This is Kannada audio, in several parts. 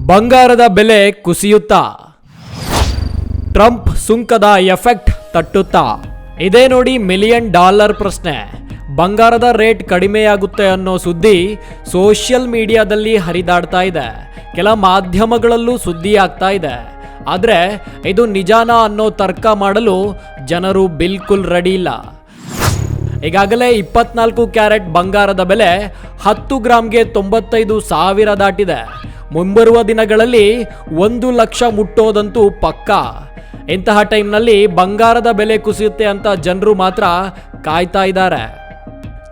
ಬಂಗಾರದ ಬೆಲೆ ಕುಸಿಯುತ್ತಾ? ಟ್ರಂಪ್ ಸುಂಕದ ಎಫೆಕ್ಟ್ ತಟ್ಟುತ್ತಾ? ಇದೇ ನೋಡಿ $1 ಮಿಲಿಯನ್ ಪ್ರಶ್ನೆ. ಬಂಗಾರದ ರೇಟ್ ಕಡಿಮೆಯಾಗುತ್ತೆ ಅನ್ನೋ ಸುದ್ದಿ ಸೋಷಿಯಲ್ ಮೀಡಿಯಾದಲ್ಲಿ ಹರಿದಾಡ್ತಾ ಇದೆ. ಕೆಲ ಮಾಧ್ಯಮಗಳಲ್ಲೂ ಸುದ್ದಿ ಆಗ್ತಾ ಇದೆ. ಆದರೆ ಇದು ನಿಜಾನ ಅನ್ನೋ ತರ್ಕ ಮಾಡಲು ಜನರು ಬಿಲ್ಕುಲ್ ರೆಡಿ ಇಲ್ಲ. ಈಗಾಗಲೇ 24 ಕ್ಯಾರೆಟ್ ಬಂಗಾರದ ಬೆಲೆ 10 ಗ್ರಾಮ್ಗೆ 95,000 ದಾಟಿದೆ. ಮುಂಬರುವ ದಿನಗಳಲ್ಲಿ 1 ಲಕ್ಷ ಮುಟ್ಟೋದಂತೂ ಪಕ್ಕಾ. ಇಂತಹ ಟೈಮ್ನಲ್ಲಿ ಬಂಗಾರದ ಬೆಲೆ ಕುಸಿಯುತ್ತೆ ಅಂತ ಜನರು ಮಾತ್ರ ಕಾಯ್ತಾ ಇದ್ದಾರೆ.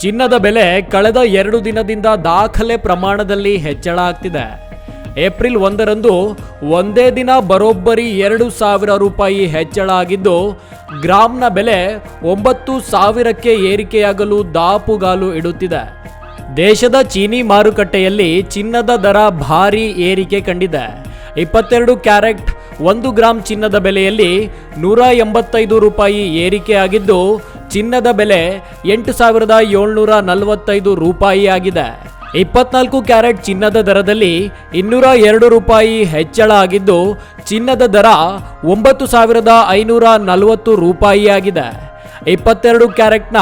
ಚಿನ್ನದ ಬೆಲೆ ಕಳೆದ 2 ದಿನದಿಂದ ದಾಖಲೆ ಪ್ರಮಾಣದಲ್ಲಿ ಹೆಚ್ಚಳ ಆಗ್ತಿದೆ. ಏಪ್ರಿಲ್ 1ರಂದು ಒಂದೇ ದಿನ ಬರೋಬ್ಬರಿ 2,000 ರೂಪಾಯಿ ಹೆಚ್ಚಳ ಆಗಿದ್ದು, ಗ್ರಾಮ್ನ ಬೆಲೆ 9,000ಕ್ಕೆ ಏರಿಕೆಯಾಗಲು ದಾಪುಗಾಲು ಇಡುತ್ತಿದೆ. ದೇಶದ ಚೀನಿ ಮಾರುಕಟ್ಟೆಯಲ್ಲಿ ಚಿನ್ನದ ದರ ಭಾರೀ ಏರಿಕೆ ಕಂಡಿದೆ. 22 ಕ್ಯಾರೆಟ್ 1 ಗ್ರಾಮ್ ಚಿನ್ನದ ಬೆಲೆಯಲ್ಲಿ 185 ರೂಪಾಯಿ ಏರಿಕೆಯಾಗಿದ್ದು, ಚಿನ್ನದ ಬೆಲೆ 8,745 ರೂಪಾಯಿ ಆಗಿದೆ. 24 ಕ್ಯಾರೆಟ್ ಚಿನ್ನದ ದರದಲ್ಲಿ 202 ರೂಪಾಯಿ ಹೆಚ್ಚಳ ಆಗಿದ್ದು, ಚಿನ್ನದ ದರ 9,540 ರೂಪಾಯಿ ಆಗಿದೆ. 22 ಕ್ಯಾರೆಟ್ನ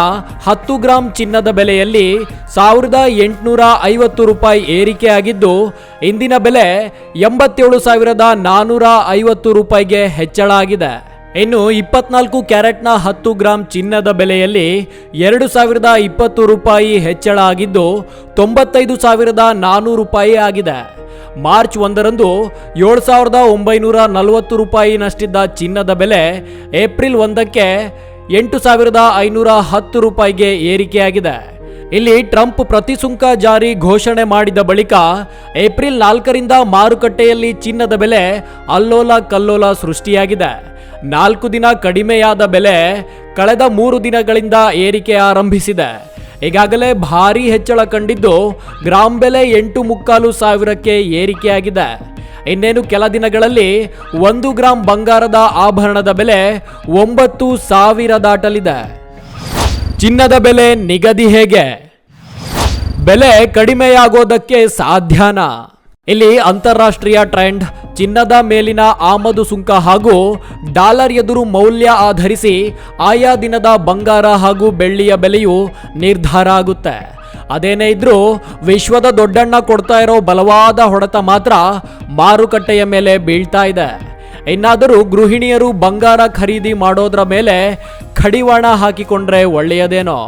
10 ಗ್ರಾಮ್ ಚಿನ್ನದ ಬೆಲೆಯಲ್ಲಿ 1,850 ರೂಪಾಯಿ ಏರಿಕೆ ಆಗಿದ್ದು, ಇಂದಿನ ಬೆಲೆ 87,450 ರೂಪಾಯಿಗೆ ಹೆಚ್ಚಳ ಆಗಿದೆ. ಇನ್ನು 24 ಕ್ಯಾರೆಟ್ನ 10 ಗ್ರಾಮ್ ಚಿನ್ನದ ಬೆಲೆಯಲ್ಲಿ 2,020 ರೂಪಾಯಿ ಹೆಚ್ಚಳ ಆಗಿದ್ದು, 95,400 ರೂಪಾಯಿ ಆಗಿದೆ. ಮಾರ್ಚ್ 1ರಂದು 7,940 ರೂಪಾಯಿನಷ್ಟಿದ್ದ ಚಿನ್ನದ ಬೆಲೆ ಏಪ್ರಿಲ್ 1ಕ್ಕೆ 8,510 ರೂಪಾಯಿಗೆ ಏರಿಕೆಯಾಗಿದೆ. ಇಲ್ಲಿ ಟ್ರಂಪ್ ಪ್ರತಿಸುಂಕ ಜಾರಿ ಘೋಷಣೆ ಮಾಡಿದ ಬಳಿಕ ಏಪ್ರಿಲ್ 4ರಿಂದ ಮಾರುಕಟ್ಟೆಯಲ್ಲಿ ಚಿನ್ನದ ಬೆಲೆ ಅಲ್ಲೋಲ ಕಲ್ಲೋಲ ಸೃಷ್ಟಿಯಾಗಿದೆ. 4 ದಿನ ಕಡಿಮೆಯಾದ ಬೆಲೆ ಕಳೆದ 3 ದಿನಗಳಿಂದ ಏರಿಕೆ ಆರಂಭಿಸಿದೆ. ಈಗಾಗಲೇ ಭಾರೀ ಹೆಚ್ಚಳ ಕಂಡಿದ್ದು, ಗ್ರಾಮ್ ಬೆಲೆ 8,500ಕ್ಕೆ ಏರಿಕೆಯಾಗಿದೆ. ಇನ್ನೇನು ಕೆಲ ದಿನಗಳಲ್ಲಿ 1 ಗ್ರಾಮ್ ಬಂಗಾರದ ಆಭರಣದ ಬೆಲೆ 9,000 ದಾಟಲಿದೆ. ಚಿನ್ನದ ಬೆಲೆ ನಿಗದಿ ಹೇಗೆ? ಬೆಲೆ ಕಡಿಮೆಯಾಗೋದಕ್ಕೆ ಸಾಧ್ಯನಾ? ಇಲ್ಲಿ ಅಂತಾರಾಷ್ಟ್ರೀಯ ಟ್ರೆಂಡ್, ಚಿನ್ನದ ಮೇಲಿನ ಆಮದು ಸುಂಕ ಹಾಗೂ ಡಾಲರ್ ಎದುರು ಮೌಲ್ಯ ಆಧರಿಸಿ ಆಯಾ ದಿನದ ಬಂಗಾರ ಹಾಗೂ ಬೆಳ್ಳಿಯ ಬೆಲೆಯು ನಿರ್ಧಾರ ಆಗುತ್ತೆ. ಅದೇನೇ ಇದ್ರೂ ವಿಶ್ವದ ದೊಡ್ಡಣ್ಣ ಕೊಡ್ತಾ ಇರೋ ಬಲವಾದ ಹೊಡೆತ ಮಾತ್ರ ಮಾರುಕಟ್ಟೆಯ ಮೇಲೆ ಬೀಳ್ತಾ ಇದೆ. ಇನ್ನಾದರೂ ಗೃಹಿಣಿಯರು ಬಂಗಾರ ಖರೀದಿ ಮಾಡೋದ್ರ ಮೇಲೆ ಕಡಿವಾಣ ಹಾಕಿಕೊಂಡ್ರೆ ಒಳ್ಳೆಯದೇನೋ.